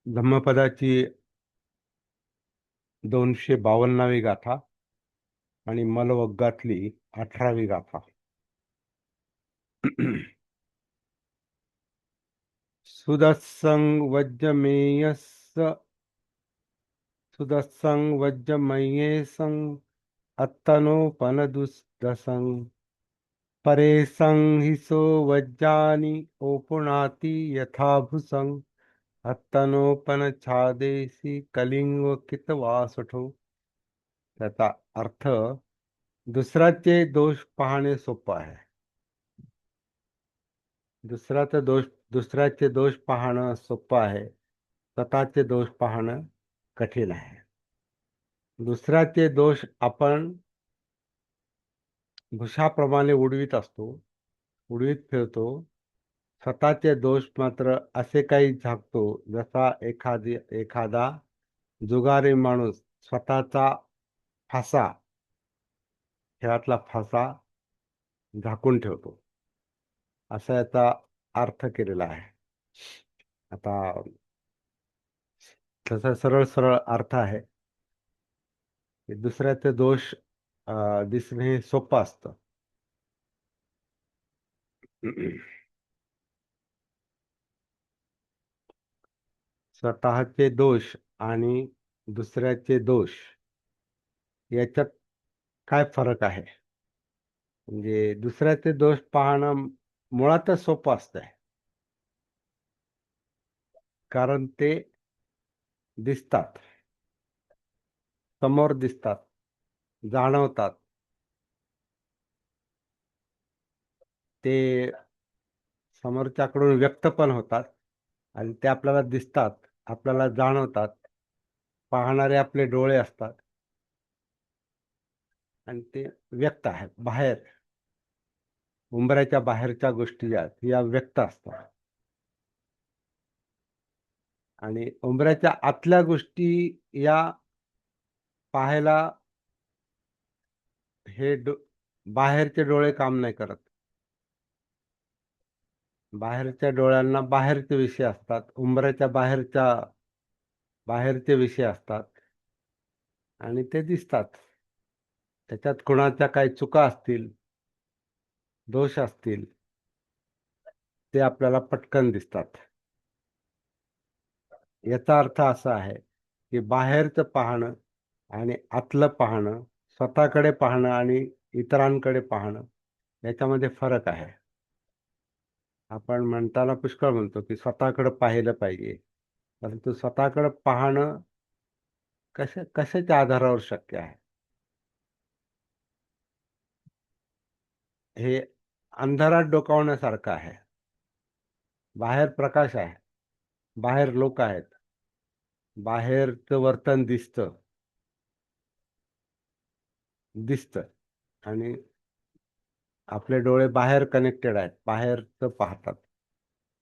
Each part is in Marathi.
धम्मपदाची 252वी गाथा आणि मलवग्गातली 18वी गाथा. सुदत्सं वज्रमेयस सुदत्सं वज्रमयेसं अत्तनोपनदुस्दसं परेसं हिसो वज्जानि ओपुनाति यथाभुसं अत्तनोपन छादेसी कलिंग कितवासठो. त्याचा अर्थ, दुसऱ्याचे दोष पाहणे सोपं आहे. दुसऱ्याचे दोष पाहणं सोपं आहे, स्वतःचे दोष पाहणं कठीण आहे. दुसऱ्याचे दोष आपण भुशाप्रमाणे उडवीत फिरतो. स्वतःचे दोष मात्र असे काही झाकतो जसा एखादा जुगारी माणूस स्वतःचा फासा, खेळातला फासा झाकून ठेवतो, असा याचा अर्थ केलेला आहे. आता तसा सरळ सरळ अर्थ आहे की दुसऱ्याचे दोष दिसणे हे सोपं असतं. स्वतःचे दोष आणि दुसऱ्याचे दोष याच्यात काय फरक आहे? म्हणजे दुसऱ्याचे दोष पाहणं मुळातच सोपं असतंय, कारण ते दिसतात, समोर दिसतात, जाणवतात. ते समोरच्याकडून व्यक्त पण होतात आणि ते आपल्याला दिसतात, आपल्याला जाणवतात. पाहणारे आपले डोळे असतात आणि ते व्यक्त आहेत, बाहेर, उंबऱ्याच्या बाहेरच्या गोष्टी या व्यक्त असतात. आणि उंबऱ्याच्या आतल्या गोष्टी या पाहायला हे बाहेरचे डोळे काम नाही करत. बाहेरच्या डोळ्यांना बाहेरचे विषय असतात, उंबऱ्याच्या बाहेरचे विषय असतात आणि ते दिसतात. त्याच्यात कोणाच्या काही चुका असतील, दोष असतील, ते आपल्याला पटकन दिसतात. याचा अर्थ असा आहे की बाहेरचं पाहणं आणि आतलं पाहणं, स्वतःकडे पाहणं आणि इतरांकडे पाहणं, याच्यामध्ये फरक आहे. आपण म्हणताना पुष्कळ म्हणतो की स्वतःकडे पाहिलं पाहिजे, परंतु स्वतःकडे पाहणं कशाच्या आधारावर शक्य आहे? हे अंधारात डोकावण्यासारखं आहे. बाहेर प्रकाश आहे, बाहेर लोक आहेत, बाहेरचं वर्तन दिसतं आणि आपले डोळे बाहेर कनेक्टेड आहेत, बाहेरचं पाहतात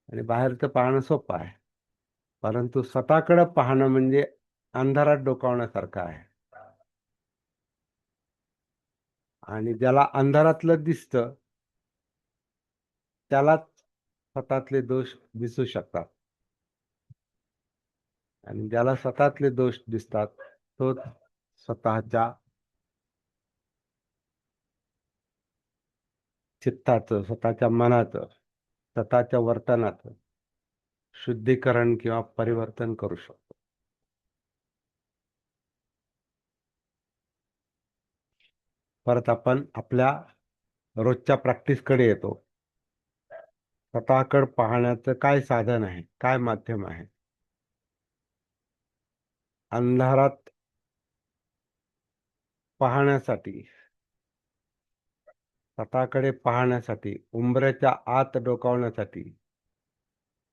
आणि बाहेरचं पाहणं सोपं आहे. परंतु स्वतःकडे पाहणं म्हणजे अंधारात डोकावण्यासारखं आहे. आणि ज्याला अंधारातलं दिसतं त्यालाच स्वतःतले दोष दिसू शकतात, आणि ज्याला स्वतःतले दोष दिसतात तोच स्वतःच्या चित्ताचं, स्वतःच्या मनाचं, स्वतःच्या वर्तनाचं शुद्धीकरण किंवा परिवर्तन करू शकतो. परत आपण आपल्या रोजच्या प्रॅक्टिसकडे येतो. स्वतःकडे पाहण्याचं काय साधन आहे, काय माध्यम आहे? अंधारात पाहण्यासाठी, स्वतःकडे पाहण्यासाठी, उंबऱ्याच्या आत डोकावण्यासाठी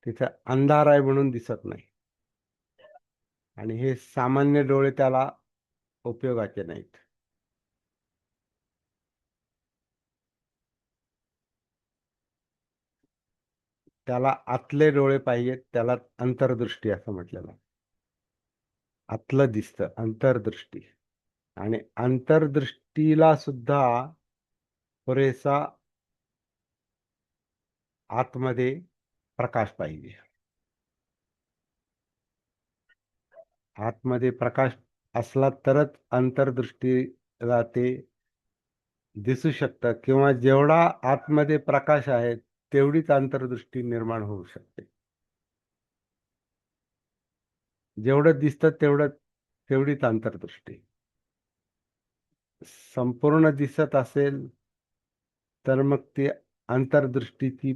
तिथे अंधार आहे म्हणून दिसत नाही, आणि हे सामान्य डोळे त्याला उपयोगाचे नाहीत. त्याला आतले डोळे पाहिजेत, त्याला अंतर्दृष्टी असं म्हटलेलं. आतलं दिसतं, अंतर्दृष्टी. आणि अंतर्दृष्टीला सुद्धा पुरेसा आतमध्ये प्रकाश पाहिजे. आतमध्ये प्रकाश असला तरच अंतर्दृष्टीला ते दिसू शकतं, किंवा जेवढा आतमध्ये प्रकाश आहे तेवढीच अंतर्दृष्टी निर्माण होऊ शकते. जेवढं दिसतं तेवढीच अंतर्दृष्टी. संपूर्ण दिसत असेल तर मग ती अंतर्दृष्टीची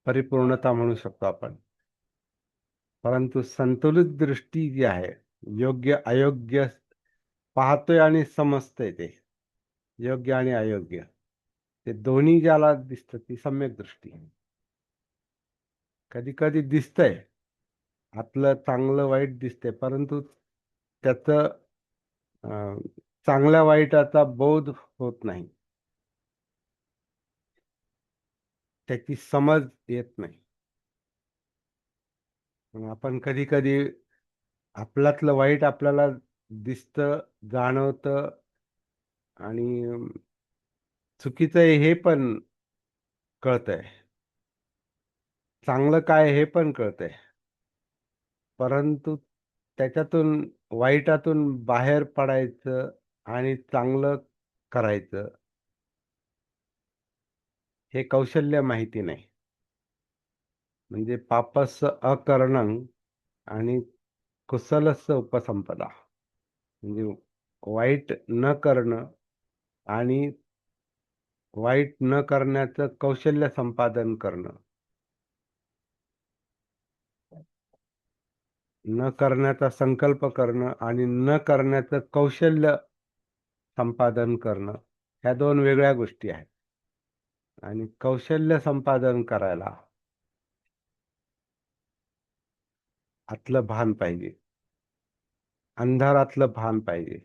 परिपूर्णता म्हणू शकतो आपण. परंतु संतुलित दृष्टी जी आहे, योग्य अयोग्य पाहतोय आणि समजतंय, ते योग्य आणि अयोग्य ते दोन्ही ज्याला दिसतं ती सम्यक दृष्टी. कधी कधी दिसतंय आपलं चांगलं वाईट दिसतंय, परंतु त्याचं अं, चांगल्या वाईटाचा बोध होत नाही, त्याची समज येत नाही. मग आपण कधी कधी आपल्यातलं वाईट आपल्याला दिसतं, जाणवतं, आणि चुकीचं आहे हे पण कळतंय, चांगलं काय हे पण कळतंय, परंतु त्याच्यातून वाईटातून बाहेर पडायचं आणि चांगलं करायचं हे कौशल्य माहिती नाही. म्हणजे पापस्य अकरणं आणि कुशलस्य उपसंपदा, म्हणजे वाईट न करणं आणि वाईट न करण्याचं कौशल्य संपादन करणं. न करण्याचा संकल्प करणं आणि न करण्याचं कौशल्य संपादन करणं, ह्या दोन वेगळ्या गोष्टी आहेत. आणि कौशल्य संपादन करायला आतलं भान पाहिजे, अंधारातलं भान पाहिजे.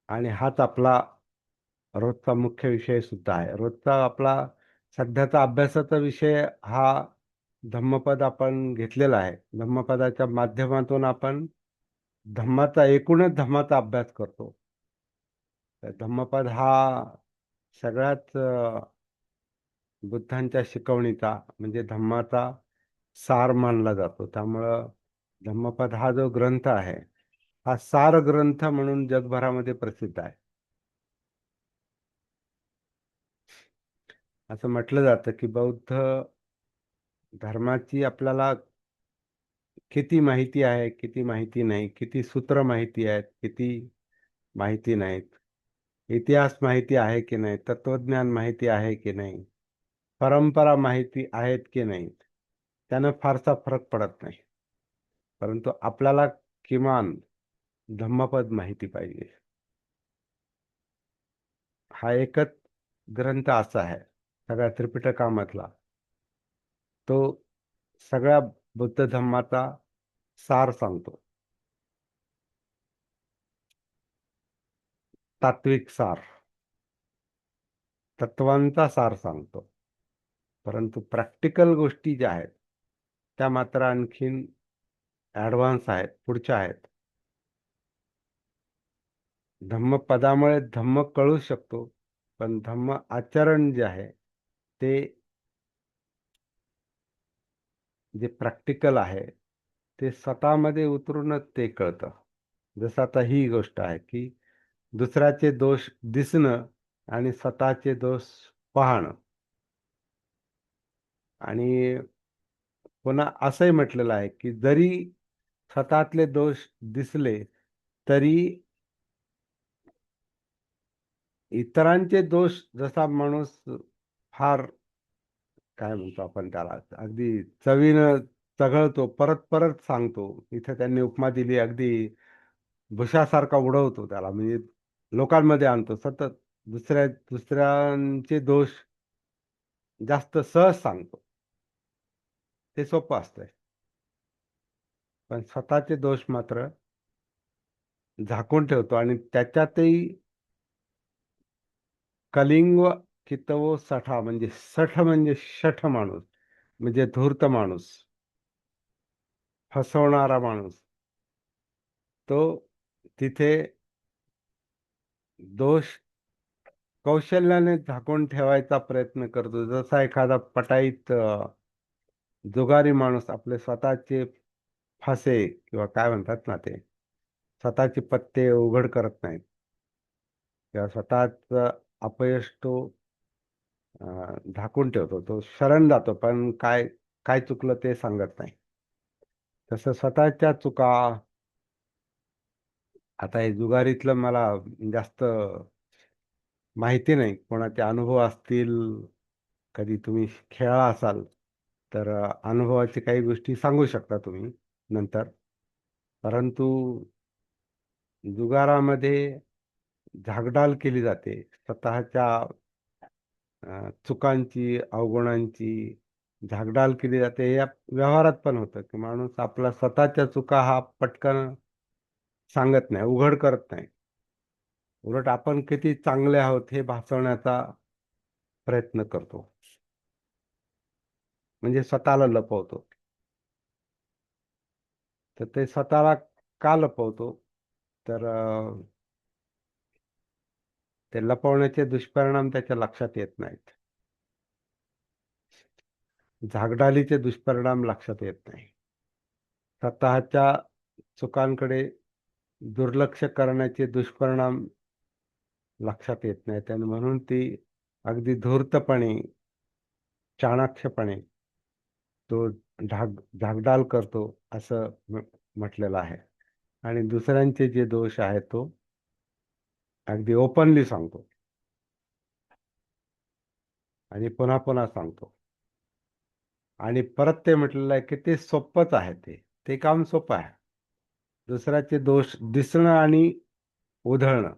आणि हाच आपला रोजचा मुख्य विषय सुद्धा आहे. रोजचा आपला सध्याचा अभ्यासाचा विषय हा धम्मपद आपण घेतलेला आहे. धम्मपदाच्या माध्यमातून आपण एकूणच धम्माचा अभ्यास करतो. तर धम्मपद हा सगळ्यात बुद्धांच्या शिकवणीचा म्हणजे धम्माचा सार मानला जातो. त्यामुळं धम्मपद हा जो ग्रंथ आहे हा सार ग्रंथ म्हणून जगभरामध्ये प्रसिद्ध आहे. असं म्हटलं जातं की बौद्ध धर्माची आपल्याला किती माहिती आहे, किती माहिती नाही, किती सूत्र माहिती आहेत, किती माहिती नाहीत, इतिहास माहिती आहे की नाही, तत्वज्ञान माहिती आहे की नाही, परंपरा माहिती आहेत की नाहीत, त्यानं फारसा फरक पडत नाही. परंतु आपल्याला किमान धम्मपद माहिती पाहिजे. हा एकच ग्रंथ असा आहे सगळ्या त्रिपिटकामधला, तो सगळ्या बुद्ध धम्माचा सार सांगतो, तात्विक सार, तत्वांचा सार सांगतो. परंतु प्रॅक्टिकल गोष्टी ज्या आहेत त्या मात्र आणखीन ॲडव्हान्स आहेत, पुढच्या आहेत. धम्मपदामुळे धम्म कळू शकतो, पण धम्म आचरण जे आहे ते जे प्रॅक्टिकल आहे ते स्वतःमध्ये उतरूनच ते कळतं. जसं आता ही गोष्ट आहे की दुसऱ्याचे दोष दिसणं आणि स्वतःचे दोष पाहणं. आणि पुन्हा असंही म्हटलेलं आहे की जरी स्वतःतले दोष दिसले तरी इतरांचे दोष, जसा माणूस फार काय म्हणतो आपण त्याला, अगदी चवीनं चघळतो, परत परत सांगतो. इथे त्यांनी उपमा दिली, अगदी भुशासारखा उडवतो त्याला, म्हणजे लोकांमध्ये आणतो सतत. दुसऱ्यांचे दोष जास्त सहज सांगतो, ते सोपं असतंय. पण स्वतःचे दोष मात्र झाकून ठेवतो, आणि त्याच्यातही कलिंग कितवो सठा, म्हणजे सठ म्हणजे शठ माणूस, म्हणजे धूर्त माणूस, फसवणारा माणूस, तो तिथे दोष कौशल्याने झाकून ठेवायचा प्रयत्न करतो. जसा एखादा पटाईत जुगारी माणूस आपले स्वतःचे फासे किंवा काय म्हणतात ना ते, स्वतःचे पत्ते उघड करत नाहीत किंवा स्वतःच अपयश तो झाकून ठेवतो. तो शरण जातो, पण काय काय चुकलं ते सांगत नाही. तसं स्वतःच्या चुका, आता हे जुगारीतलं मला जास्त माहिती नाही. कोणाचे अनुभव असतील, कधी तुम्ही खेळला असाल, तर अनुभवाची काही गोष्टी सांगू शकता तुम्ही नंतर. परंतु जुगारामध्ये झागडाल केली जाते स्वतःच्या चुकांची, अवगुणांची झागडाल केली जाते. हे व्यवहारात पण होतं की माणूस आपला स्वतःच्या चुका हा पटकन सांगत नाही, उघड करत नाही. उलट आपण किती चांगले आहोत हे भासवण्याचा प्रयत्न करतो, म्हणजे स्वतःला लपवतो. तर ते स्वतःला का लपवतो? तर ते लपवण्याचे दुष्परिणाम त्याच्या लक्षात येत नाहीत. झागडालीचे दुष्परिणाम लक्षात येत नाही. स्वतःच्या चुकांकडे दुर्लक्ष करण्याचे दुष्परिणाम लक्षात येत नाहीत आणि म्हणून ती अगदी धूर्तपणे, चाणाक्षपणे तो झागडाल करतो, असं म्हटलेलं आहे. आणि दुसऱ्यांचे जे दोष आहेत तो अगदी ओपनली सांगतो आणि पुन्हा पुन्हा सांगतो. आणि परत ते म्हटलेलं आहे की ते सोपंच आहे. ते काम सोपं आहे. दुसऱ्याचे दोष दिसणं आणि उधळणं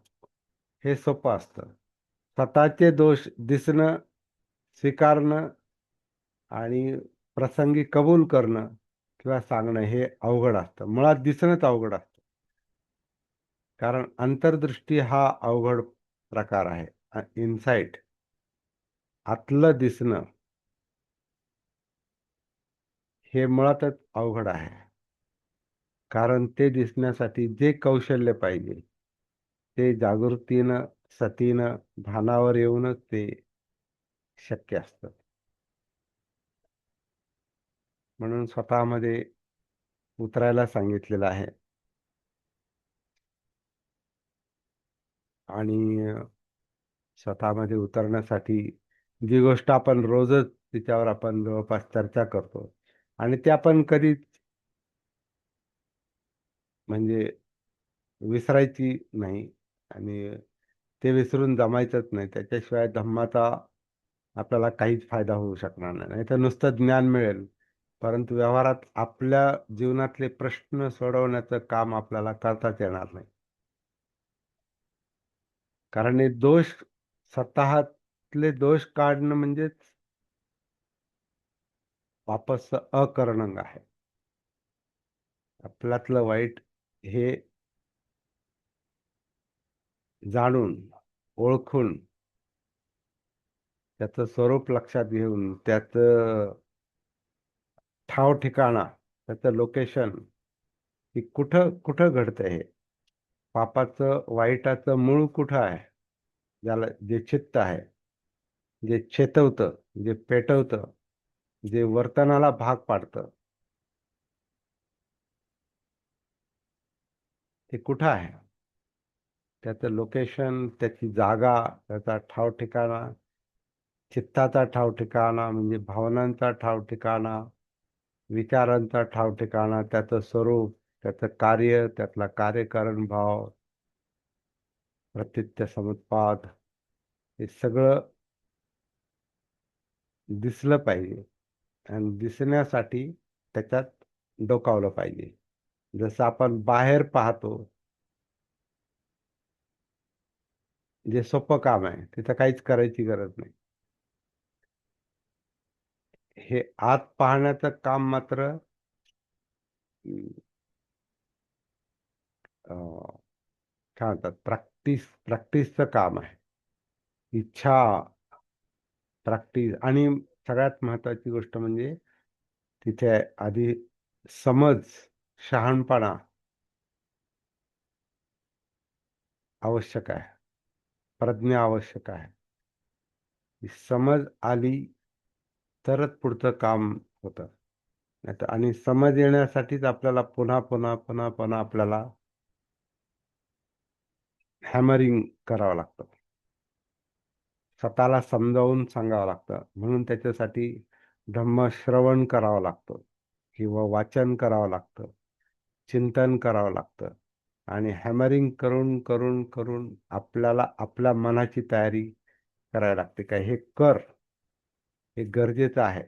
हे सोपं असतं. स्वतःचे दोष दिसणं, स्वीकारणं आणि प्रसंगी कबूल करणं किंवा सांगणं हे अवघड असतं. मुळात दिसणंच अवघड असतं. कारण अंतर्दृष्टी हा अवघड प्रकार आहे. इनसाइट, आतलं दिसणं हे मुळातच अवघड आहे. कारण ते दिसण्यासाठी जे कौशल्य पाहिजे ते जागृतीनं, सतीनं, भानावर येऊनच ते शक्य असतं. म्हणून स्वतःमध्ये उतरायला सांगितलेलं आहे. आणि स्वतःमध्ये उतरण्यासाठी जी गोष्ट आपण रोजच तिच्यावर आपण जवळपास चर्चा करतो आणि ते आपण कधीच म्हणजे विसरायची नाही आणि ते विसरून जमायचंच नाही. त्याच्याशिवाय धम्माचा आपल्याला काहीच फायदा होऊ शकणार नाही. नाहीतर नुसतं ज्ञान मिळेल, परंतु व्यवहारात आपल्या जीवनातले प्रश्न सोडवण्याचं काम आपल्याला करताच येणार नाही. कारण हे दोष, स्वतःतले दोष काढणं म्हणजेच पापचं अकरणंग आहे. आपल्यातलं वाईट हे जाणून, ओळखून, त्याचं स्वरूप लक्षात घेऊन, त्याचं ठाव ठिकाणा, त्याचं लोकेशन, की कुठं कुठं घडतंय हे पापाचं, वाईटाचं मूळ कुठं आहे, ज्याला जे चित्त आहे, जे चेतवतं, जे पेटवतं, जे वर्तनाला भाग पाडतं, ते कुठं आहे? त्याचं लोकेशन, त्याची जागा, त्याचा ठाव ठिकाणा, चित्ताचा ठाव ठिकाणा म्हणजे भावनांचा ठाव ठिकाणा, विचारांचा ठाव ठिकाणा, त्याचं स्वरूप, त्याचं कार्य, त्यातला कार्यकारण भाव, प्रतीत्य समुत्पाद, हे सगळं दिसलं पाहिजे. आणि दिसण्यासाठी त्याच्यात डोकावलं पाहिजे. जसं आपण बाहेर पाहतो, जे सोपं काम आहे तिथं काहीच करायची गरज नाही. हे आत पाहण्याचं काम मात्र काय म्हणतात, प्रॅक्टिसचं काम आहे. इच्छा, प्रॅक्टिस आणि सगळ्यात महत्वाची गोष्ट म्हणजे तिथे आधी समज, शहाणपणा आवश्यक आहे. प्रज्ञा आवश्यक आहे. ही समज आली तरच पुढचं काम होतं. नाहीतर आणि समज येण्यासाठीच आपल्याला पुन्हा पुन्हा पुन्हा पुन्हा आपल्याला हॅमरिंग करावं लागतं. स्वतःला समजावून सांगावं लागतं. म्हणून त्याच्यासाठी धम्मश्रवण करावं लागतं किंवा वाचन करावं लागतं, चिंतन करावं लागतं आणि हॅमरिंग करून करून करून आपल्याला आपल्या मनाची तयारी करायला लागते. काय हे कर, हे गरजेचं आहे.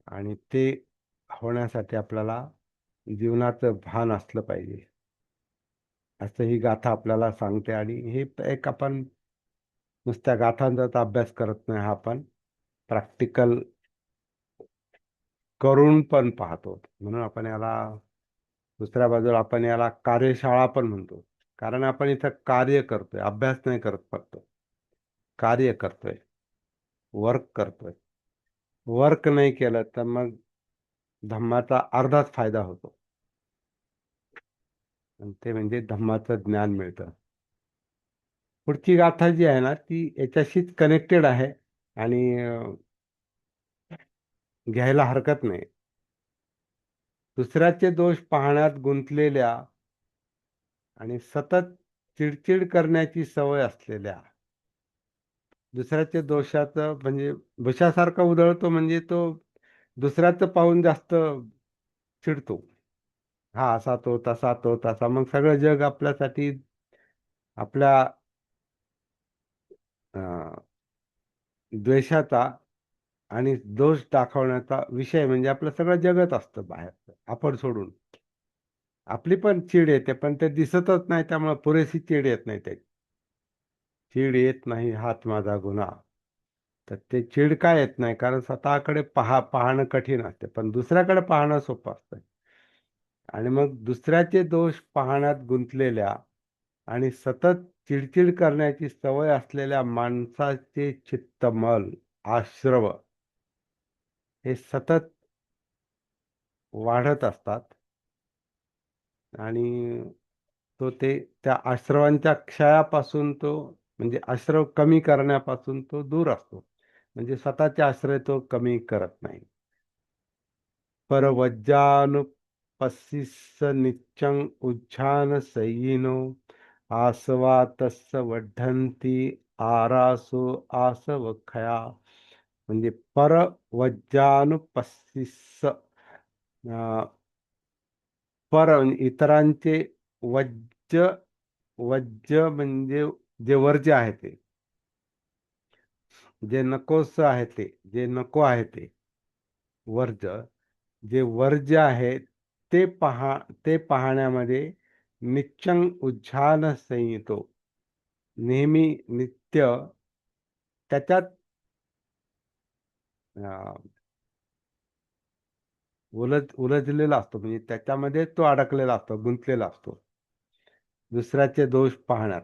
आणि ते होण्यासाठी आपल्याला जीवनाचं भान असलं पाहिजे, असं ही गाथा आपल्याला सांगते. आणि हे एक आपण नुसत्या गाथांचाच अभ्यास करत नाही, हा आपण प्रॅक्टिकल करून पण पाहतो. म्हणून आपण याला दुसऱ्या बाजूला आपण याला कार्यशाळा पण म्हणतो. कारण आपण इथं कार्य करतोय, अभ्यास नाही करत, फक्त कार्य करतोय, वर्क करतोय. वर्क नाही केलं तर मग धम्माचा अर्धाच फायदा होतो, आणि ते म्हणजे धम्माचं ज्ञान मिळतं. पुढची गाथा जी आहे ना, ती याच्याशीच कनेक्टेड आहे आणि घ्यायला हरकत नाही. दुसऱ्याचे दोष पाहण्यात गुंतलेल्या आणि सतत चिडचिड करण्याची सवय असलेल्या, दुसऱ्याच्या दोषाचं म्हणजे विषासारखा उधळतो, म्हणजे तो दुसऱ्याचं पाहून जास्त चिडतो. हा असा तो, तसा तो, तसा. मग सगळं जग आपल्यासाठी आपल्या द्वेषाचा आणि दोष दाखवण्याचा विषय म्हणजे आपलं सगळं जगत असतं बाहेर, आपण सोडून. आपली पण चीड येते, पण ते दिसतच नाही, त्यामुळे पुरेशी चीड येत नाही. ते चीड येत नाही हाच माझा गुन्हा. तर ते चीड का येत नाही? कारण स्वतःकडे पाहणं कठीण असते, पण दुसऱ्याकडे पाहणं सोपं असतं. आणि मग दुसऱ्याचे दोष पाहण्यात गुंतलेल्या आणि सतत चिडचिड करण्याची सवय असलेल्या माणसाचे चित्तमल, आश्रव, हे सतत वाढत असतात. आणि त्या आश्रवांच्या क्षयापासून तो, म्हणजे आश्रव कमी करण्यापासून तो दूर असतो. म्हणजे स्वतःचे आश्रय तो कमी करत नाही. परवज्जानुपस्सिस्स नित्यं उज्झान संयिनो आसवा तस्य वढन्ति आरासो आसवखया. म्हणजे परवज्जानुपस्सिस्स, पर इतरांचे वज्ज, वज्ज म्हणजे जे वर्ज्य आहे ते, जे नकोस आहे ते, जे नको आहे ते वर्ज्य, जे वर्ज्य आहे ते पाहण्यामध्ये नित्यं उज्झान संयितो, नेहमी नित्य त्याच्यात उलझलेला असतो. म्हणजे त्याच्यामध्ये तो अडकलेला असतो, गुंतलेला असतो दुसऱ्याचे दोष पाहण्यात.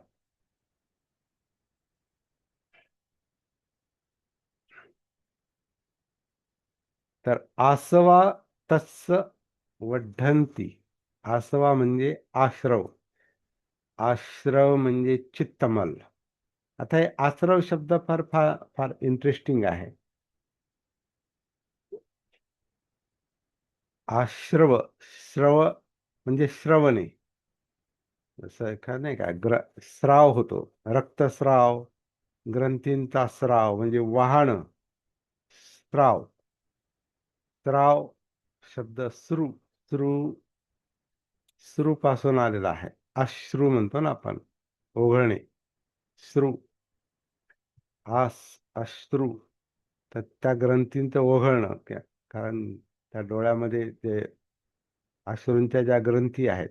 तर आसवा तस्य वढन्ति. आसवा म्हणजे आश्रव, आश्रव म्हणजे चित्तमल. आता हे आश्रव शब्द फार फार फार इंटरेस्टिंग आहे. आश्रव, श्रव म्हणजे श्रवणे, जसं का नाही का, स्राव होतो, रक्तस्राव, ग्रंथींचा स्राव म्हणजे वाहन, स्राव. स्राव शब्द श्रू श्रू पासून आलेला आहे. अश्रू म्हणतो ना आपण, ओघळणे, श्रू, अश्रू. तर त्या ग्रंथींचं ओघळणं, कारण त्या डोळ्यामध्ये जे अश्रूंच्या ज्या ग्रंथी आहेत,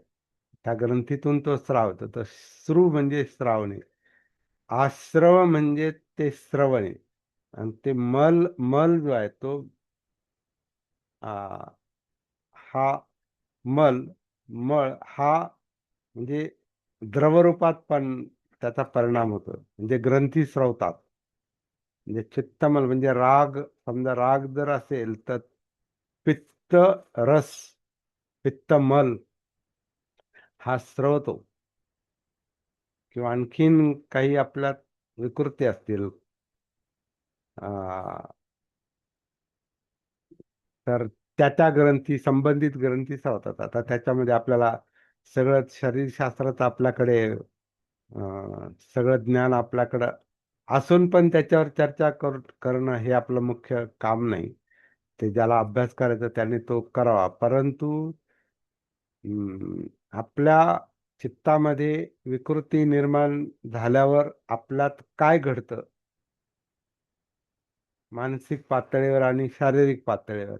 त्या ग्रंथीतून तो स्राव होतो. तर श्रू म्हणजे श्रावणे, आश्रव म्हणजे ते श्रवणे. आणि ते मल, मल जो आहे तो आ, हा मल, मळ हा म्हणजे द्रवरूपात पण त्याचा परिणाम होतो, म्हणजे ग्रंथी स्रवतात. म्हणजे चित्तमल म्हणजे राग, समजा राग जर असेल तर पित्त रस, पित्तमल हा स्रवतो. किंवा आणखीन काही आपल्यात विकृती असतील, तर त्या ग्रंथी, संबंधित ग्रंथी होतात. आता त्याच्यामध्ये आपल्याला सगळं शरीरशास्त्राचं आपल्याकडे सगळं ज्ञान आपल्याकडं असून पण त्याच्यावर चर्चा करणं हे आपलं मुख्य काम नाही. ते ज्याला अभ्यास करायचा त्याने तो करावा. परंतु आपल्या चित्तामध्ये विकृती निर्माण झाल्यावर आपल्यात काय घडतं, मानसिक पातळीवर आणि शारीरिक पातळीवर,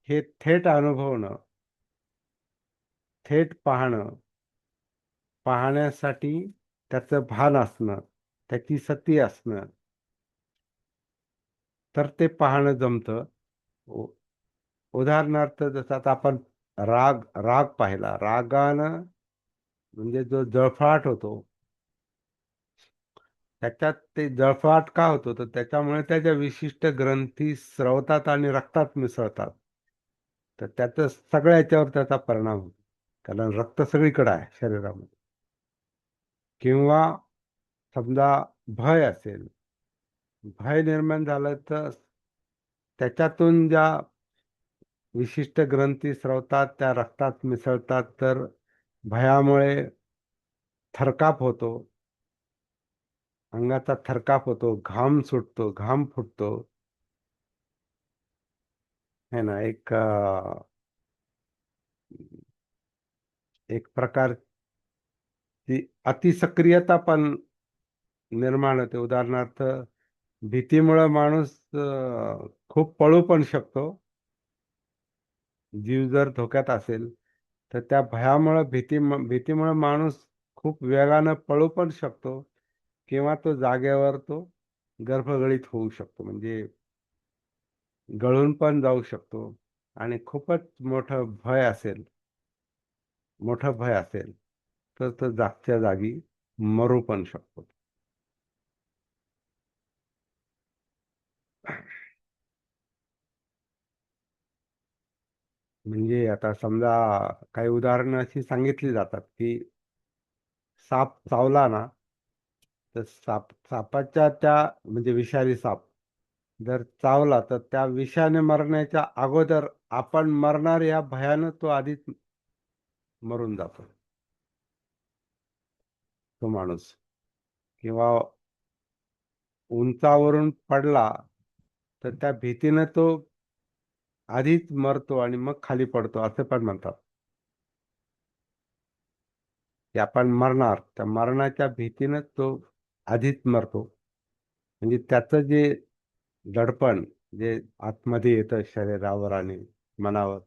हे थेट अनुभवणं, थेट पाहणं, पाहण्यासाठी त्याचं भान असणं, त्याची सती असणं, तर ते पाहणं जमतं. उ- उदाहरणार्थ जसं आता आपण राग राग पाहिला, रागानं म्हणजे जो जळफळाट होतो, त्याच्यात ते जळफळाट का होतो, तर त्याच्यामुळे त्याच्या विशिष्ट ग्रंथी स्रवतात आणि रक्तात मिसळतात. तर त्याचं सगळ्या याच्यावर त्याचा परिणाम होतो, कारण रक्त सगळीकडे आहे शरीरामध्ये. किंवा समजा भय असेल, भय निर्माण झालं तर त्याच्यातून ज्या विशिष्ट ग्रंथी स्रवतात त्या रक्तात मिसळतात, तर भयामुळे थरकाप होतो, अंगाचा थरकाप होतो, घाम सुटतो, घाम फुटतो, है ना. एक प्रकारची अतिसक्रियता पण निर्माण होते. उदाहरणार्थ भीतीमुळे माणूस खूप पळू पण शकतो. जीव जर धोक्यात असेल तर त्या भयामुळे भीतीमुळे माणूस खूप वेगानं पळू पण शकतो, किंवा तो जागेवर तो गर्भगळीत होऊ शकतो, म्हणजे गळून पण जाऊ शकतो. आणि खूपच मोठं भय असेल तर तो जागच्या जागी मरू पण शकतो. म्हणजे आता समजा काही उदाहरणं अशी सांगितली जातात की साप चावला ना, तर सापाच्या त्या म्हणजे विषारी साप जर चावला तर त्या विषाने मरण्याच्या अगोदर आपण मरणार या भयानं तो आधीच मरून जातो, तो माणूस. किंवा उंचावरून पडला तर त्या भीतीनं तो आधीच मरतो आणि मग खाली पडतो, असे पण म्हणतात की आपण मरणार, त्या मरणाच्या भीतीनं तो आधीच मरतो. म्हणजे त्याचं जे दडपण जे आतमध्ये येतं शरीरावर आणि मनावर,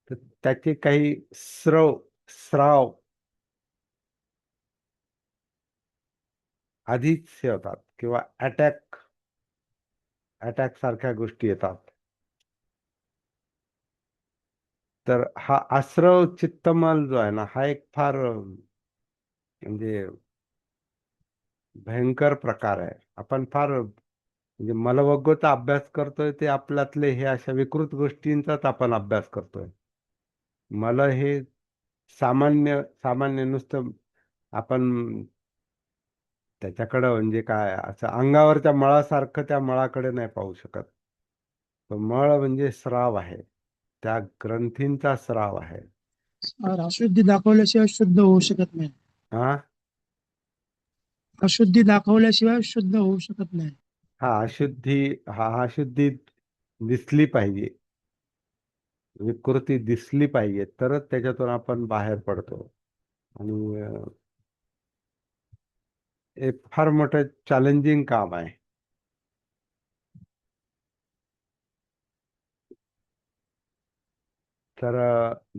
तर त्याचे काही स्राव आधीच हे होतात, किंवा अटॅक सारख्या गोष्टी येतात. तर हा आश्रव चित्तमल जो आहे ना, हा एक फार म्हणजे भयंकर प्रकार आहे. आपण फार म्हणजे मलवगोचा अभ्यास करतोय, ते आपल्यातले हे अशा विकृत गोष्टींचाच आपण अभ्यास करतोय. मल हे सामान्य सामान्य नुसतं आपण त्याच्याकडं म्हणजे काय असं अंगावरच्या मळासारखं त्या मळाकडे नाही पाहू शकत. तो मळ म्हणजे स्राव आहे, त्या ग्रंथींचा स्राव आहे. अशुद्धी दाखवल्याशिवाय शुद्ध होऊ शकत नाही. हा अशुद्धी दाखवल्याशिवाय शुद्ध होऊ शकत नाही. हा अशुद्धी, हा अशुद्धी दिसली पाहिजे, विकृती दिसली पाहिजे, तरच त्याच्यातून आपण बाहेर पडतो. आणि एक फार मोठं चॅलेंजिंग काम आहे. तर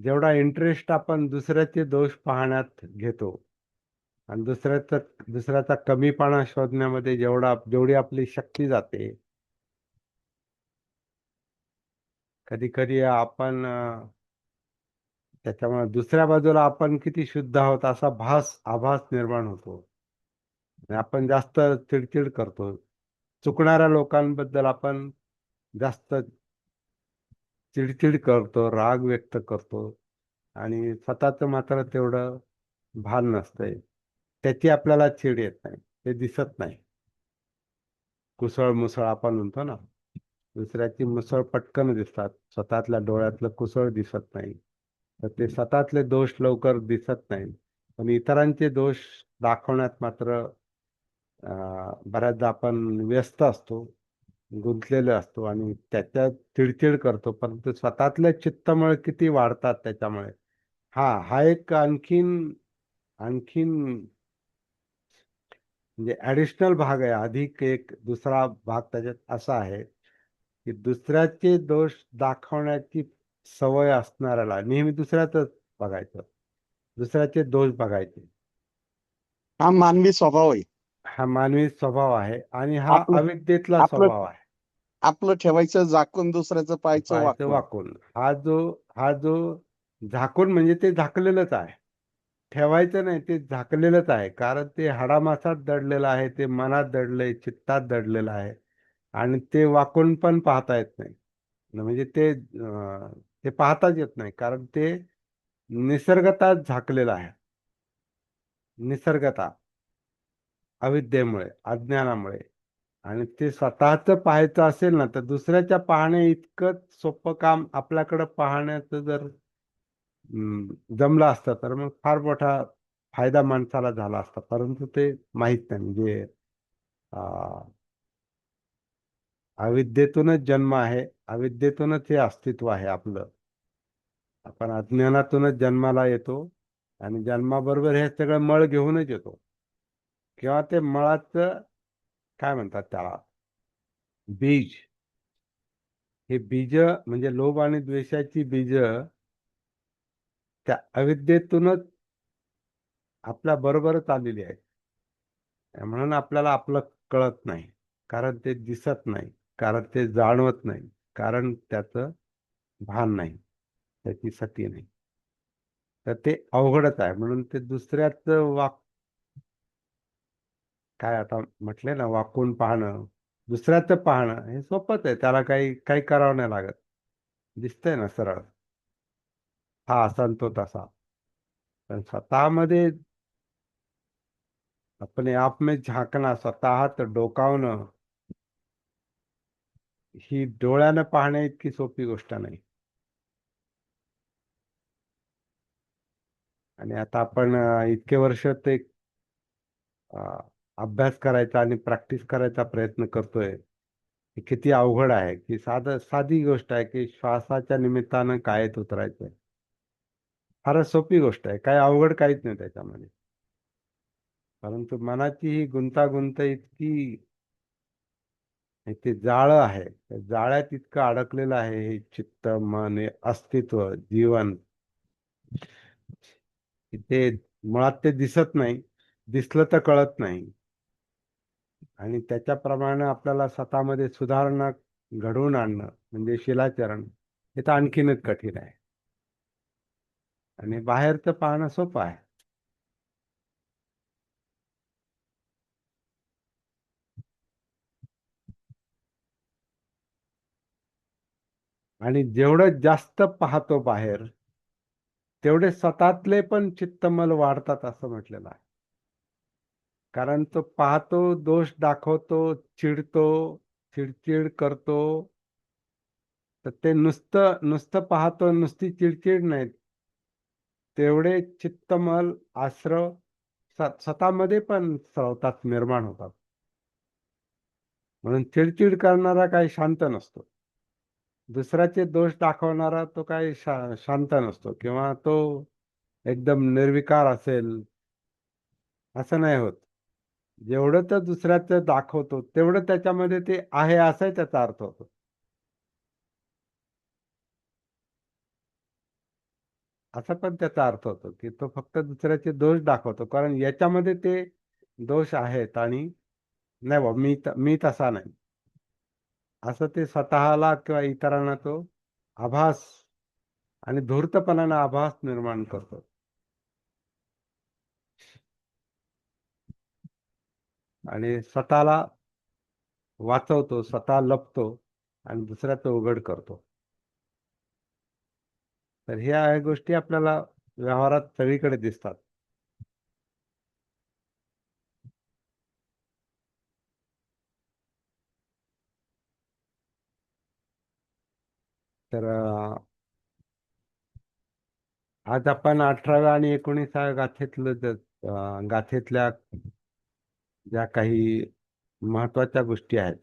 जेवढा इंटरेस्ट आपण दुसऱ्याचे दोष पाहण्यात घेतो आणि दुसऱ्याचा कमीपणा शोधण्यामध्ये जेवढी आपली शक्ती जाते, कधी कधी आपण त्याच्यामुळे दुसऱ्या बाजूला आपण किती शुद्ध आहोत असा आभास निर्माण होतो, आणि आपण जास्त चिडचिड करतो. चुकणाऱ्या लोकांबद्दल आपण जास्त चिडचिड करतो, राग व्यक्त करतो, आणि स्वतःच मात्र तेवढं भान नसतंय. त्याची आपल्याला चीड येत नाही, ते दिसत नाही. कुसळ मुसळ आपण म्हणतो ना, दुसऱ्याची मुसळ पटकन दिसतात, स्वतःतल्या डोळ्यातलं कुसळ दिसत नाही. तर ते स्वतःतले दोष लवकर दिसत नाही, पण इतरांचे दोष दाखवण्यात मात्र बऱ्याचदा आपण व्यस्त असतो, गुंतलेले असतो आणि त्याच्यात चिडचिड करतो, परंतु स्वतःतल्या चित्तमळ किती वाढतात त्याच्यामुळे. हा एक आणखीन आणखीन म्हणजे ऍडिशनल भाग आहे. अधिक एक दुसरा भाग त्याच्यात असा आहे की दुसऱ्याचे दोष दाखवण्याची सवय असणाऱ्याला नेहमी दुसऱ्यातच बघायचं, दुसऱ्याचे दोष बघायचे. हा मानवी स्वभाव आहे. हा मानवी स्वभाव आहे आणि हा आपलं अविद्येतला आपलं स्वभाव आहे. आपलं ठेवायचं झाकून, दुसऱ्याचं पाहायचं पाहायचं वाकून. वाकून. हा जो झाकून म्हणजे ते झाकलेलंच आहे, ठेवायचं नाही, ते झाकलेलंच आहे. कारण ते हाडामासात दडलेलं आहे, ते मनात दडलंय, चित्तात दडलेलं आहे आणि ते वाकून पण पाहता येत नाही. म्हणजे ते पाहताच येत नाही, कारण ते निसर्गतःच झाकलेलं आहे. निसर्गता अविद्येमुळे, अज्ञानामुळे. आणि ते स्वतःच पाहायचं असेल ना, तर दुसऱ्याच्या पाहणे इतकंच सोपं काम आपल्याकडं पाहण्याचं जर जमलं असतं, तर मग फार मोठा फायदा माणसाला झाला असता. परंतु ते माहित नाही. म्हणजे अविद्येतूनच जन्म आहे, अविद्येतूनच हे अस्तित्व आहे आपलं. आपण अज्ञानातूनच जन्माला येतो आणि जन्माबरोबर हे सगळं मळ घेऊनच येतो. किंवा ते मळाचं काय म्हणतात त्याला, बीज. हे बीज म्हणजे लोभ आणि द्वेषाची बीज त्या अविद्येतूनच आपल्या बरोबरच आलेली आहे. म्हणून आपल्याला आपलं कळत नाही, कारण ते दिसत नाही, कारण ते जाणवत नाही, कारण त्याचं भान नाही, त्याची सती नाही. तर ते अवघडच आहे. म्हणून ते दुसऱ्याचं काय आता म्हटले ना, वाकून पाहणं, दुसऱ्याचं पाहणं हे सोपंच आहे. त्याला काही काही करावं नाही लागत. दिसतंय ना सरळ, हा असा आणि तो तसा. पण स्वतःमध्ये अपने आप में झाकणं, स्वतःत डोकावणं, ही डोळ्यानं पाहण्या इतकी सोपी गोष्ट नाही. आणि आता आपण इतके वर्ष ते अभ्यास करायचा आणि प्रॅक्टिस करायचा प्रयत्न करतोय. हे किती अवघड आहे, की साधी गोष्ट आहे की श्वासाच्या निमित्तानं कायेत उतरायचंय. फारच सोपी गोष्ट आहे, काही अवघड काहीच नाही त्याच्यामध्ये. परंतु मनाची ही गुंतागुंत इतकी, ते जाळं आहे, त्या जाळ्यात इतकं अडकलेलं आहे हे चित्त, मन, हे अस्तित्व, जीवन, की ते मुळात ते दिसत नाही. दिसलं तर कळत नाही. आणि त्याच्याप्रमाणे आपल्याला स्वतःमध्ये सुधारणा घडवून आणणं म्हणजे शिलाचरण, हे तर आणखीनच कठीण आहे. आणि बाहेरचं पाहणं सोपं आहे. आणि जेवढं जास्त पाहतो बाहेर, तेवढे स्वतःतले पण चित्तमल वाढतात असं म्हटलेलं आहे. कारण तो पाहतो, दोष दाखवतो, चिडतो, चिडचिड करतो. तर ते नुसतं नुसतं पाहतो, नुसती चिडचिड नाही, तेवढे चित्तमल आश्रव स्वतःमध्ये पण स्रवतात, निर्माण होतात. म्हणून चिडचिड करणारा काही शांत नसतो. दुसऱ्याचे दोष दाखवणारा तो काही शांत नसतो, किंवा तो एकदम निर्विकार असेल असं नाही होत. जेवढं तर दुसऱ्याचं दाखवतो, तेवढं त्याच्यामध्ये ते आहे असाही त्याचा अर्थ होतो. असा पण त्याचा अर्थ होतो की तो फक्त दुसऱ्याचे दोष दाखवतो, कारण याच्यामध्ये ते दोष आहेत आणि नाही बा, मी तसा नाही, असं ते स्वतःला किंवा इतरांना तो आभास आणि धूर्तपणानं आभास निर्माण करतो. आणि स्वतःला वाचवतो, स्वतः लपतो आणि दुसऱ्याचं उघड करतो. तर ह्या गोष्टी आपल्याला व्यवहारात सगळीकडे दिसतात. तर आज आपण 18व्या आणि 19व्या गाथेतल्या ज्या काही महत्वाच्या गोष्टी आहेत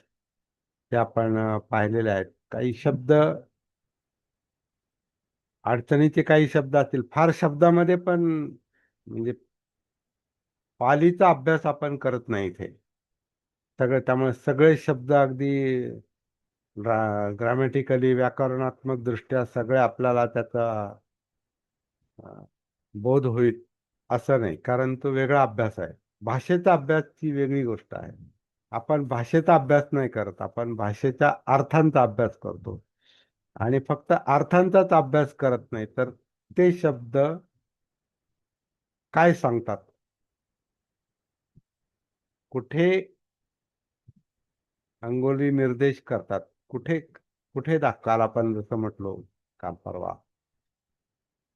त्या आपण पाहिलेल्या आहेत. काही शब्द, अडचणीचे काही शब्द असतील, फार शब्दामध्ये पण म्हणजे पालीचा अभ्यास आपण करत नाही इथे सगळे, त्यामुळे सगळे शब्द अगदी ग्रामॅटिकली व्याकरणात्मक दृष्ट्या सगळे आपल्याला त्याचा बोध होईल असं नाही, कारण तो वेगळा अभ्यास आहे. भाषेचा अभ्यास ही वेगळी गोष्ट आहे. आपण भाषेचा अभ्यास नाही करत, आपण भाषेच्या अर्थांचा अभ्यास करतो. आणि फक्त अर्थांचाच अभ्यास करत नाही, तर ते शब्द काय सांगतात, कुठे अंगोली निर्देश करतात, कुठे कुठे काल आपण जसं म्हटलो काल परवा,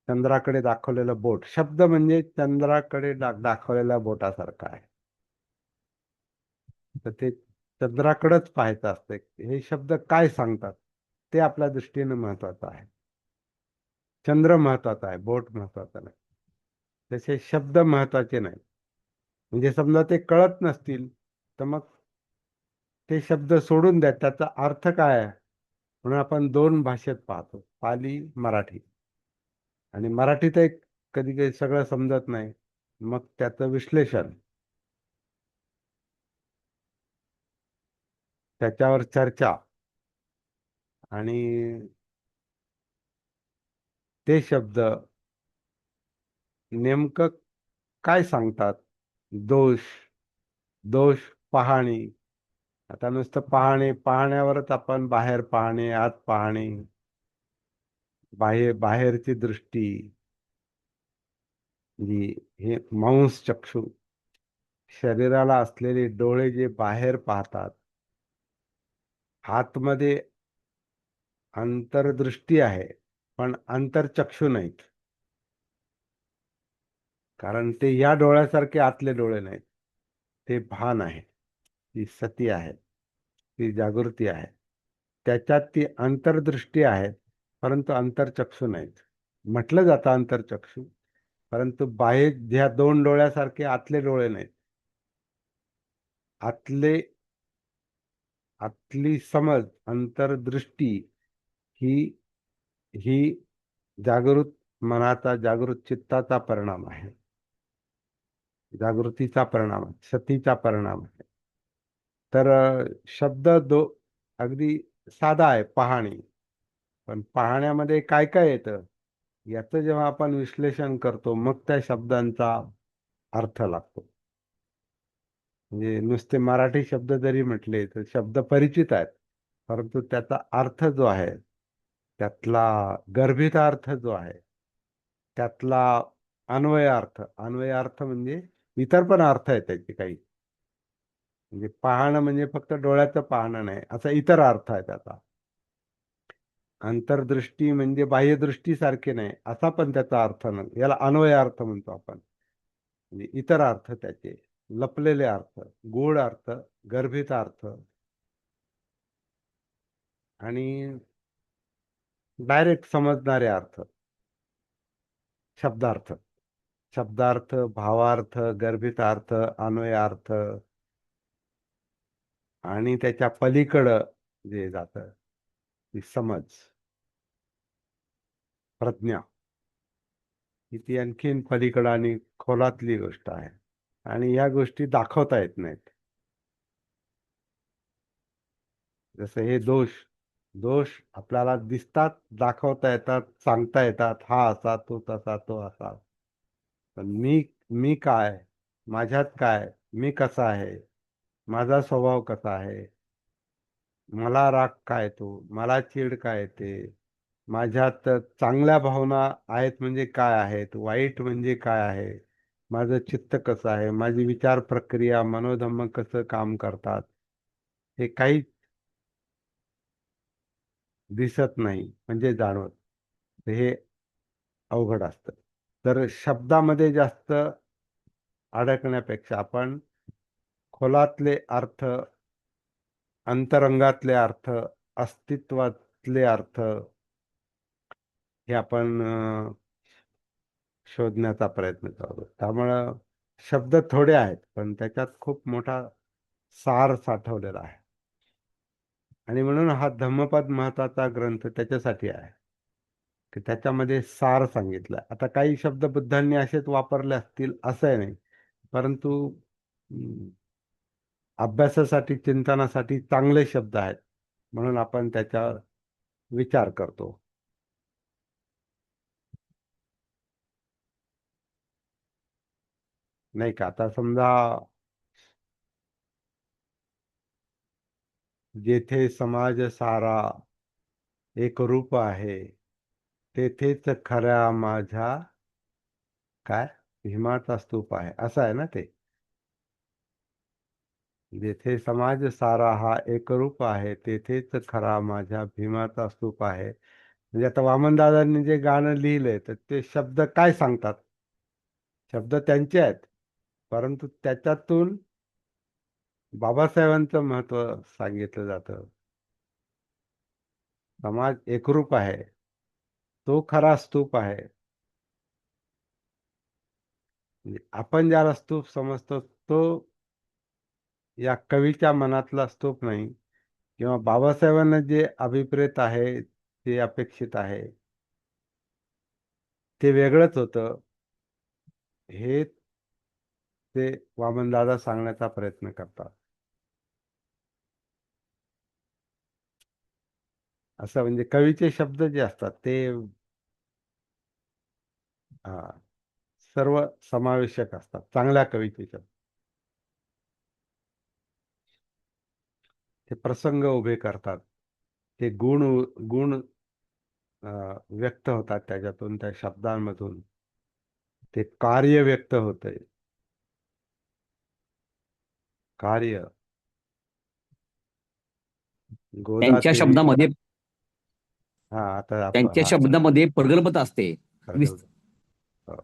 चंद्राकडे दाखवलेलं बोट, शब्द म्हणजे चंद्राकडे दाखवलेल्या बोटासारखा आहे. तर ते चंद्राकडेच पाहायचं असतं. हे शब्द काय सांगतात ते आपल्या दृष्टीने महत्वाचं आहे. चंद्र महत्वाचा आहे, बोट महत्वाचं नाही. तसे शब्द महत्वाचे नाही. म्हणजे समजा ते कळत नसतील तर मग ते शब्द सोडून द्या, त्याचा अर्थ काय आहे म्हणून आपण दोन भाषेत पाहतो, पाली, मराठी. आणि मराठीत एक कधी कधी सगळं समजत नाही, मग त्याचं विश्लेषण, त्याच्यावर चर्चा, आणि ते शब्द नेमकं काय सांगतात. दोष, दोष पाहणी. आता नुसतं पाहण्यावरच आपण बाहेर पाहणे, आत पाहणे, बाहेरची दृष्टी, जी हे मांस चक्षु, शरीराला असलेले डोळे जे बाहेर पाहतात, आतमध्ये अंतर्दृष्टी आहे पण अंतर्चक्षु नाहीत, कारण ते या डोळ्यासारखे आतले डोळे नाहीत. ते भान आहे, ती सती आहे, ती जागृती आहे, त्याच्यात ती अंतर्दृष्टी आहे, परंतु अंतर्चक्षु नाहीत. म्हटलं जातं अंतर्चक्षु, परंतु बाह्य ह्या दोन डोळ्यासारखे आतले डोळे नाहीत. आतली समज, अंतर्दृष्टी ही ही जागृत मनाचा, जागृत चित्ताचा परिणाम आहे, जागृतीचा परिणाम आहे, सतीचा परिणाम आहे. तर शब्द अगदी साधा आहे, पाहणी. पण पाहण्यामध्ये काय काय येतं याचं जेव्हा आपण विश्लेषण करतो, मग त्या शब्दांचा अर्थ लागतो. म्हणजे नुसते मराठी शब्द जरी म्हटले तर शब्द परिचित आहेत, परंतु त्याचा अर्थ जो आहे, त्यातला गर्भित अर्थ जो आहे, त्यातला अन्वय अर्थ म्हणजे इतर पण अर्थ आहे त्याचे काही. म्हणजे पाहणं म्हणजे फक्त डोळ्याचं पाहणं नाही, असा इतर अर्थ आहे त्याचा. अंतर्दृष्टी म्हणजे बाह्यदृष्टी सारखे नाही असा पण त्याचा अर्थ नाही, याला अन्वय अर्थ म्हणतो आपण. म्हणजे इतर अर्थ त्याचे, लपलेले अर्थ, गूढ अर्थ, गर्भित अर्थ, आणि डायरेक्ट समजणारे अर्थ, शब्दार्थ. शब्दार्थ, भावार्थ, गर्भित अर्थ, अन्वय अर्थ, आणि त्याच्या पलीकडं जे जातं ती समज, प्रज्ञा, ही ती आणखीन पलीकडं आणि खोलातली गोष्ट आहे. आणि या गोष्टी दाखवता येत नाहीत. जसं हे दोष, दोष आपल्याला दिसतात, दाखवता येतात, सांगता येतात, हा असा, तो तसा, तो असा. पण मी काय, माझ्यात काय, मी कसा आहे, माझा स्वभाव कसा आहे, मला राग काय येतो, मला चीड काय येते, माझ्यात चांगल्या भावना आहेत म्हणजे काय आहेत, वाईट म्हणजे काय आहे, माझं चित्त कसं आहे, माझी विचार प्रक्रिया, मनोधम्म कसं काम करतात, हे काही दिसत नाही म्हणजे जाणवत. तर हे अवघड असतं. तर शब्दामध्ये जास्त अडकण्यापेक्षा आपण खोलातले अर्थ, अंतरंगातले अर्थ, अस्तित्वातले अर्थ, हे आपण शोधण्याचा प्रयत्न करतो. त्यामुळं शब्द थोडे आहेत पण त्याच्यात खूप मोठा सार साठवलेला आहे. आणि म्हणून हा धम्मपद महत्वाचा ग्रंथ त्याच्यासाठी आहे की त्याच्यामध्ये सार सांगितलं. आता काही शब्द बुद्धांनी असेच वापरले असतील असं नाही, परंतु अभ्यासासाठी चिंतनासाठी चांगले शब्द आहेत म्हणून आपण त्याच्यावर विचार करतो. नाही का? आता समजा जेथे समाज सारा एक रूप आहे तेथेच खऱ्या माझ्या काय भीमाचा स्तूप आहे, असं आहे ना ते. जेथे समाज सारा हा एकरूप आहे तेथेच खरा माझ्या भीमाचा स्तूप आहे. म्हणजे आता वामनदादांनी जे गाणं लिहिलंय तर ते शब्द काय सांगतात? शब्द त्यांचे आहेत, परंतु त्याच्यातून बाबासाहेबांचं महत्व सांगितलं जातं. समाज एकरूप आहे, तो खरा स्तूप आहे. म्हणजे आपण ज्याला स्तूप समजतो तो या कवीच्या मनातला स्तूप नाही, किंवा बाबासाहेबांना जे अभिप्रेत आहे, जे अपेक्षित आहे ते वेगळंच होतं. हे ते वामनदादा सांगण्याचा प्रयत्न करतात. असं म्हणजे कवीचे शब्द जे असतात ते सर्व समावेशक असतात, चांगल्या कवीचे शब्द. ते प्रसंग उभे करतात, ते गुण गुण व्यक्त होतात त्याच्यातून, त्या शब्दांमधून ते कार्य व्यक्त होतंय. कार्य गोदा त्यांच्या तेरी शब्दामध्ये हा आता त्यांच्या हा शब्दामध्ये प्रगल्भता असते. प्रगल्भ. हो.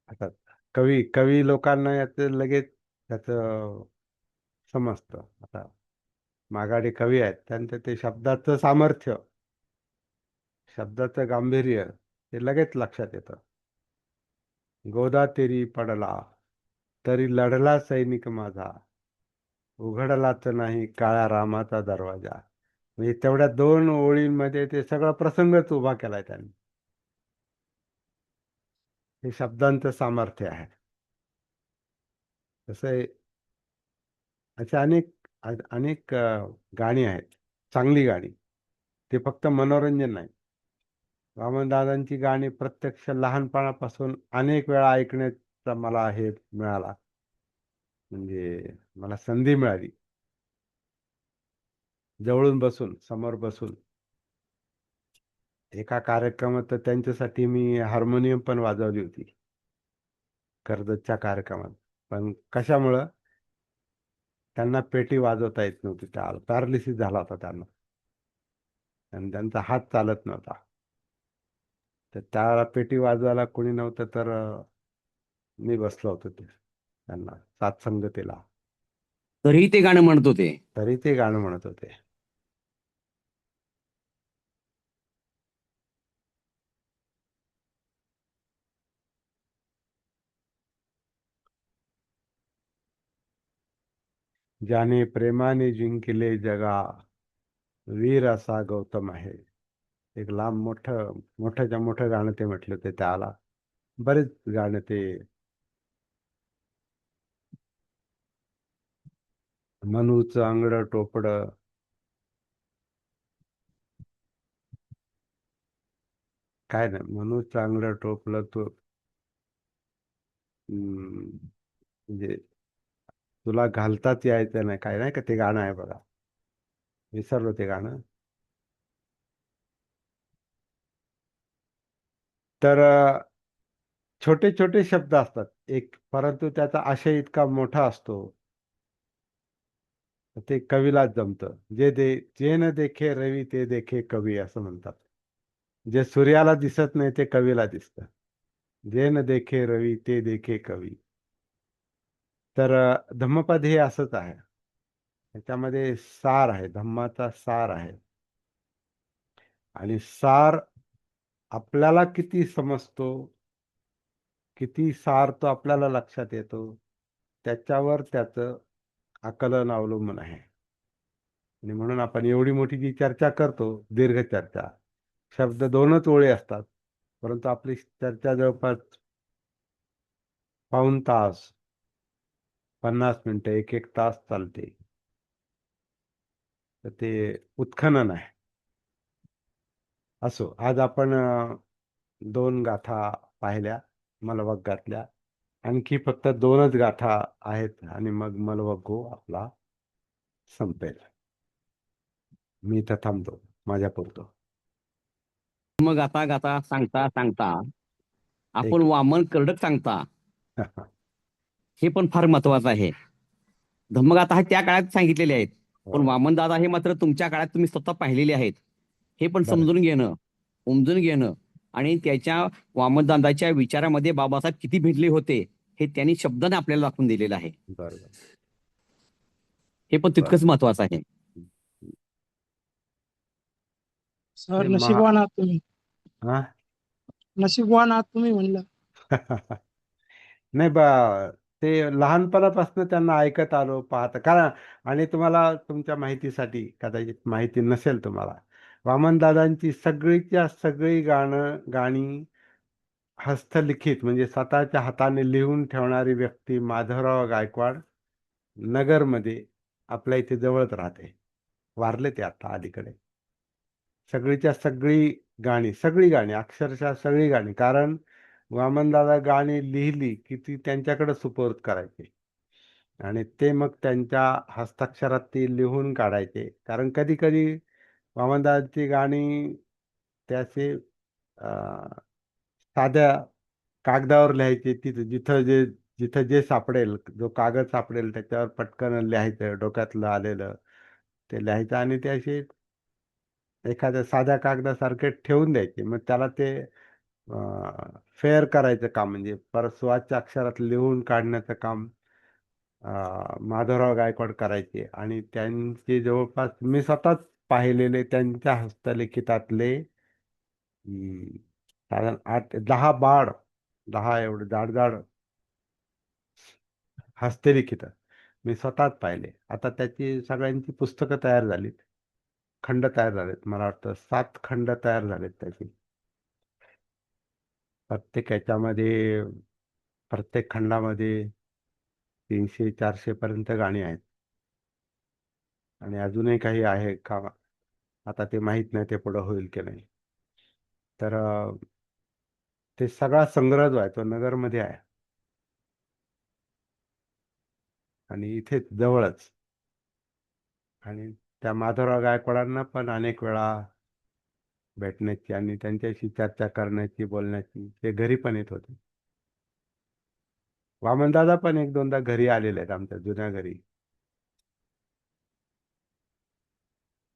आता कवी कवी लोकांना याचं लगेच त्याचं समजतं. आता मागाडी कवी आहेत त्यांचं ते शब्दाचं सामर्थ्य, शब्दाचं गांभीर्य ते लगेच लक्षात येतं. गोदा तेरी पडला तरी लढला सैनिक माझा, उघडलाच नाही काळ्या रामाचा दरवाजा. म्हणजे तेवढ्या 2 ओळींमध्ये ते सगळा प्रसंगच उभा केलाय त्यांनी. हे शब्दांचं सामर्थ्य आहे. तसं आहे, असे अनेक गाणी आहेत, चांगली गाणी. ते फक्त मनोरंजन नाही. वामनदादांची गाणी प्रत्यक्ष लहानपणापासून अनेक वेळा ऐकण्याचा मला हे मिळाला, म्हणजे मला संधी मिळाली जवळून बसून, समोर बसून. एका कार्यक्रमात तर त्यांच्यासाठी मी हार्मोनियम पण वाजवली होती, कर्जतच्या कार्यक्रमात. पण कशामुळं त्यांना पेटी वाजवता येत नव्हती, त्या पॅरालिसिस झाला होता त्यांना आणि त्यांचा हात चालत नव्हता. तर त्याला पेटी वाजवायला कोणी नव्हतं, तर मी बसलो होतो ते त्यांना साथ संगतीला. तरीही ते गाणं म्हणत होते. तरी ते गाणं म्हणत होते. ज्याने प्रेमाने जिंकले जगा, वीर असा गौतम आहे. एक लांब मोठ्याच्या मोठं गाणं ते म्हटलं ते त्याला. बरेच गाणं ते मनूचं अंगड टोपड, काय नाही, मनूचं अंगड टोपलं तो म्हणजे तुला घालताच यायचं नाही, काय नाही का ते गाणं आहे बघा, विसरलो ते गाणं. तर छोटे छोटे शब्द असतात एक, परंतु त्याचा आशय इतका मोठा असतो, ते कवीलाच जमतं. जे न देखे रवी ते देखे कवी असं म्हणतात. जे सूर्याला दिसत नाही ते कवीला दिसतं. जे न देखे रवी ते देखे कवी. तर धम्मपद हे असंच आहे. त्याच्यामध्ये सार आहे, धम्माचा सार आहे. आणि सार आपल्याला किती समजतो, किती सार तो आपल्याला लक्षात येतो, त्याच्यावर त्याचं आकलन अवलंबून आहे. आणि म्हणून आपण एवढी मोठी जी चर्चा करतो, दीर्घ चर्चा, शब्द 2च ओळी असतात, परंतु आपली चर्चा जवळपास पाऊण तास, 50 मिनिटं, एक तास चालते. तर ते उत्खनन आहे. असो, आज आपण 2 गाथा पाहिल्या मलवग्गातल्या. आणखी फक्त 2च गाथा आहेत आणि मग मलवग्गू आपला संपेल. मी इथं थांबतो माझ्यापुरतो. मग आता गाता सांगता सांगता आपण एक वामन कर्डक सांगता हे पण फार महत्वाचं आहे. धम्मगाथा हे त्या काळात सांगितलेले आहेत, पण होय. वामन दादा हे मात्र तुमच्या काळात तुम्ही स्वतः पाहिलेले आहेत. हे पण बरं समजून घेणं, उमजून घेणं आणि त्याच्या वामन दादाच्या विचारामध्ये बाबासाहेब किती भिडले होते हे त्यांनी शब्दाने आपल्याला दाखवून दिलेलं आहे. बरोबर. हे पण तितकंच महत्वाचं आहे. सर ते नशीबवान आहात तुम्ही. हा नशीबवान आहात तुम्ही म्हणलं. नाही ते लहानपणापासून त्यांना ऐकत आलो, पाहत कारण. आणि तुम्हाला तुमच्या माहितीसाठी, कदाचित माहिती नसेल तुम्हाला, वामनदादांची सगळीच्या सगळी गाणी हस्तलिखित, म्हणजे स्वतःच्या हाताने लिहून ठेवणारी व्यक्ती माधवराव गायकवाड नगरमध्ये आपल्या इथे जवळच राहते. वारले ते आता अलीकडे. सगळीच्या सगळी गाणी अक्षरशः सगळी गाणी, कारण वामनदादा गाणी लिहिली की ती त्यांच्याकडे सुपूर्द करायची आणि ते मग त्यांच्या हस्ताक्षरात ती लिहून काढायचे. कारण कधी कधी वामनदादांची गाणी त्याचे साध्या कागदावर लिहायचे. तिथं जिथं जे सापडेल, जो कागद सापडेल त्याच्यावर पटकन लिहायचं, डोक्यातलं आलेलं ते लिहायचं आणि ते असे एखाद्या साध्या कागदासारखे ठेवून द्यायचे. मग त्याला ते फेअर करायचं काम, म्हणजे परत स्वतःच्या अक्षरात लिहून काढण्याचं काम माधवराव गायकवाड करायचे. आणि त्यांचे जवळपास मी स्वतःच पाहिलेले त्यांच्या हस्तलिखितातले साधारण 8-10 10 एवढे जाड जाड हस्तलिखित मी स्वतःच पाहिले. आता त्याची सगळ्यांची पुस्तकं तयार झालीत, खंड तयार झालेत. मला वाटतं 7 खंड तयार झालेत त्याची. प्रत्येक खंडामध्ये 300-400 पर्यंत गाणी आहेत. आणि अजूनही काही आहे का आता ते माहित नाही, ते पुढं होईल की नाही. तर ते सगळा संग्रह जो आहे तो नगरमध्ये आहे आणि इथेच जवळच. आणि त्या माधवराव गायकवाडांना पण अनेक वेळा भेटण्याची आणि त्यांच्याशी चर्चा करण्याची, बोलण्याची, ते घरी पण येत होते. वामनदादा पण 1-2दा घरी आलेले आहेत, आमच्या जुन्या घरी.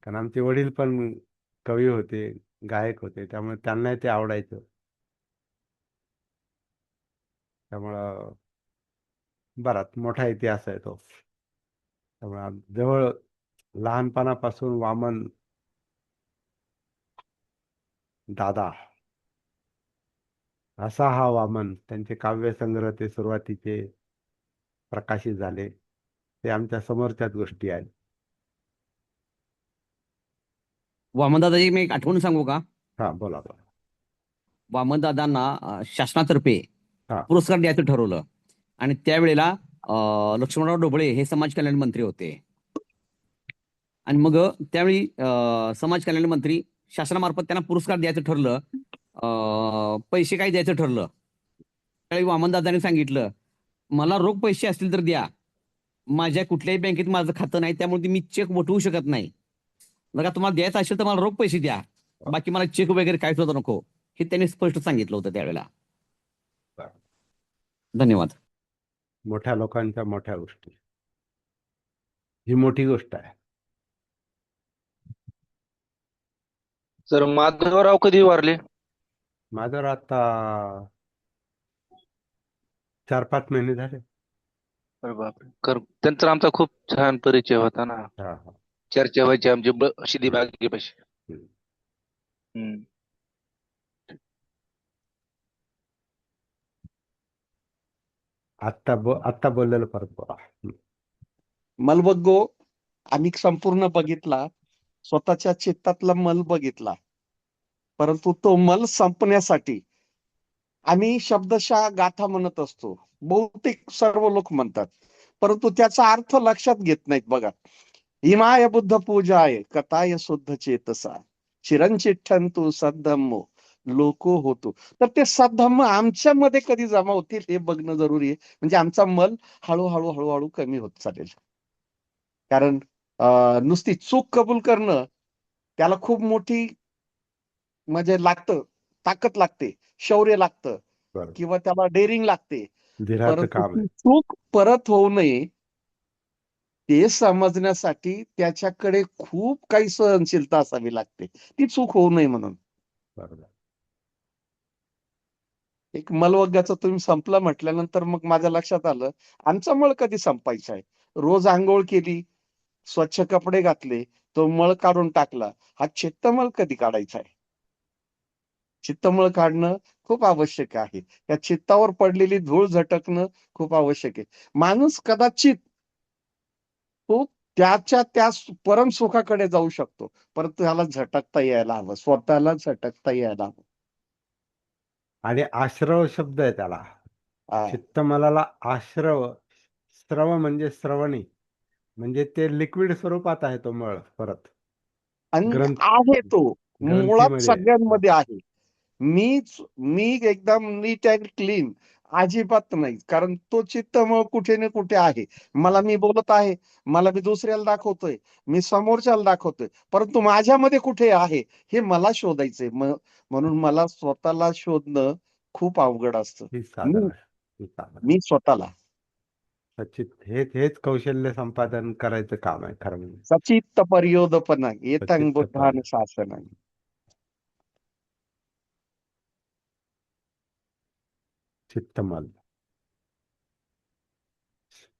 कारण आमचे वडील पण कवी होते, गायक होते, त्यामुळे त्यांनाही ते आवडायचं. त्यामुळं बराच मोठा इतिहास आहे तो. त्यामुळे जवळ लहानपणापासून वामन दादा असा हा वामन, त्यांचे काव्यसंग्रह ते सुरुवातीचे प्रकाशित झाले, ते आमच्या समोरच्याच गोष्टी आहेत. वामन दादाची मी एक आठवण सांगू का? हा, बोला बोला. वामन दादांना शासनातर्फे हा पुरस्कार द्यायचं ठरवलं आणि त्यावेळेला लक्ष्मणराव ढोबळे हे समाज कल्याण मंत्री होते. आणि मग त्यावेळी समाज कल्याण मंत्री शासनामार्फत त्यांना पुरस्कार द्यायचं ठरलं, पैसे काय द्यायचं ठरलं. त्यावेळी वामनदादांनी सांगितलं, मला रोख पैसे असतील तर द्या, माझ्या कुठल्याही बँकेत माझं खातं नाही, त्यामुळे मी चेक वटवू शकत नाही. जर का तुम्हाला द्यायचं असेल तर मला रोख पैसे द्या, बाकी मला चेक वगैरे काय सुद्धा नको, हे त्यांनी स्पष्ट सांगितलं होतं त्यावेळेला. धन्यवाद. मोठ्या लोकांच्या मोठ्या गोष्टी, ही मोठी गोष्ट आहे. सर माधवराव कधी वारले? माझं आता 4-5 महिने झाले. अरे बापरे. त्यांचा आमचा खूप छान परिचय होता ना, हा हा. चर्चा व्हायची आमची शिदी बागेपाशी. हम्म. हम्म. आत्ता बोललेलं परत बोला. मलबग्गो आम्ही संपूर्ण बघितला, स्वतःच्या चित्तातला मल बघितला, परंतु तो मल संपण्यासाठी आम्ही शब्दशः गाथा म्हणत असतो, बहुतेक सर्व लोक म्हणतात, परंतु त्याचा अर्थ लक्षात घेत नाहीत. बघा, इमाय बुद्ध पूजाय कथाय शुद्ध चेतसा चिरंचिठ्ठन तू सद्धम्मो लोको होतो. तर ते सद्धम्म आमच्यामध्ये कधी जमा होतील हे बघणं जरुरी आहे. म्हणजे आमचा मल हळूहळू हळूहळू कमी होत चालेल. कारण नुसती चूक कबूल करणं त्याला खूप मोठी म्हणजे लागतं, ताकद लागते, शौर्य लागतं बरोबर. किंवा त्याला डेअरिंग लागते. धीराचं परंतु काम ती आहे. चूक परत होऊ नये ते समजण्यासाठी त्याच्याकडे खूप काही सहनशीलता असावी लागते, ती चूक होऊ नये म्हणून. बरोबर. एक मलवग्गाचं तुम्ही संपलं म्हटल्यानंतर मग माझ्या लक्षात आलं, आमचा मळ कधी संपायचा आहे. रोज अंघोळ केली, स्वच्छ कपडे घातले, तो मळ काढून टाकला, हा चित्तमळ कधी काढायचा आहे. चित्तमळ काढणं खूप आवश्यक आहे. त्या चित्तावर पडलेली धूळ झटकणं खूप आवश्यक आहे. माणूस कदाचित तो त्याच्या त्या परम सुखाकडे जाऊ शकतो, परंतु त्याला झटकता यायला हवं, स्वतःला झटकता यायला हवं. आणि आश्रव शब्द आहे त्याला. हा. चित्तमलाला आश्रव, स्रव म्हणजे श्रवणी, म्हणजे ते लिक्विड स्वरूपात आहे तो मळ परत आणि ग्रंथ आहे तो मुळात ग्रंथीमध्ये. सगळ्यांमध्ये आहे. मी एकदम नीट अँड क्लीन अजिबात नाही, कारण तो चित्तमळ कुठे ना कुठे आहे. मी बोलत आहे, मला मी दुसऱ्याला दाखवतोय, मी समोरच्याला दाखवतोय, परंतु माझ्यामध्ये कुठे आहे हे मला शोधायचंय. म्हणून मला स्वतःला शोधणं खूप अवघड असतं. ही साधन मी आहे. ही साधन. मी स्वतःला सचित हेच कौशल्य संपादन करायचं काम आहे खरं म्हणजे. सचित्त पर्योदपना येतं सचित्त बुद्धान शासन. चित्तमल.